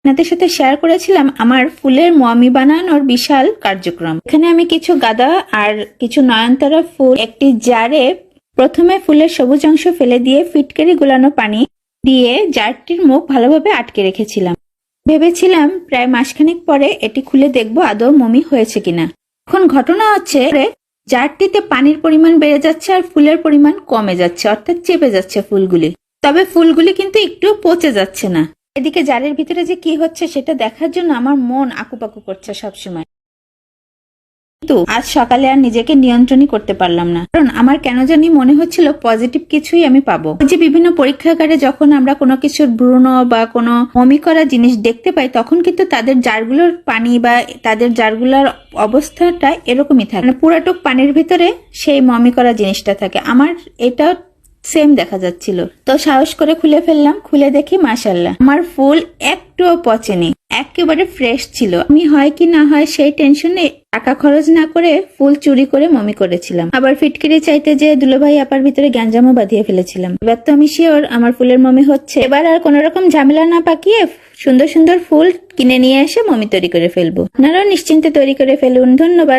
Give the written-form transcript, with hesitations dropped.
আপনাদের সাথে শেয়ার করেছিলাম আমার ফুলের মমি বানানোর বিশাল কার্যক্রম। এখানে আমি কিছু গাঁদা আর কিছু নয়নতারা ফুল একটি জারে প্রথমে ফুলের সবুজ অংশ ফেলে দিয়ে ফিটকারি গুলানো পানি দিয়ে জারটির মুখ ভালোভাবে আটকে রেখেছিলাম। ভেবেছিলাম প্রায় মাসখানেক পরে এটি খুলে দেখবো আদৌ মমি হয়েছে কিনা। এখন ঘটনা হচ্ছে জারটিতে পানির পরিমাণ বেড়ে যাচ্ছে আর ফুলের পরিমাণ কমে যাচ্ছে, অর্থাৎ চেপে যাচ্ছে ফুলগুলি। তবে ফুলগুলি কিন্তু একটু পচে যাচ্ছে না। এদিকে জারের ভিতরে যে কি হচ্ছে সেটা দেখার জন্য আমার মন আকুপাকু করছে সবসময়, কিন্তু আজ সকালে আর নিজেকে নিয়ন্ত্রণই করতে পারলাম না। কারণ আমার কেন জানি মনে হচ্ছিল পজিটিভ কিছুই আমি পাবো। যে বিভিন্ন পরীক্ষাগারে যখন আমরা কোনো কিছুর ভ্রূণ বা কোনো মমি করা জিনিস দেখতে পাই, তখন কিন্তু তাদের জারগুলোর পানি বা তাদের জারগুলোর অবস্থাটা এরকমই থাকে, মানে পুরাটুক পানির ভিতরে সেই মমি করা জিনিসটা থাকে। আমার এটা সেম দেখা যাচ্ছিল, তো সাহস করে খুলে ফেললাম। খুলে দেখি মাশাআল্লাহ আমার ফুল একটুও পচেনি, একেবারে ফ্রেশ ছিল। আমি হয় কি না হয় সেই টেনশনে টাকা খরচ না করে ফুল চুরি করে মমি করেছিলাম। আবার ফিটকিরি চাইতে যে দুলাভাই আপার ভিতরে গ্যাঞ্জামও বাঁধিয়ে ফেলেছিলাম। এবার তো আমি শিওর আমার ফুলের মমি হচ্ছে। এবার আর কোন রকম ঝামেলা না পাকিয়ে সুন্দর সুন্দর ফুল কিনে নিয়ে এসে মমি তৈরি করে ফেলবো। আপনারাও নিশ্চিন্তে তৈরি করে ফেলুন। ধন্যবাদ।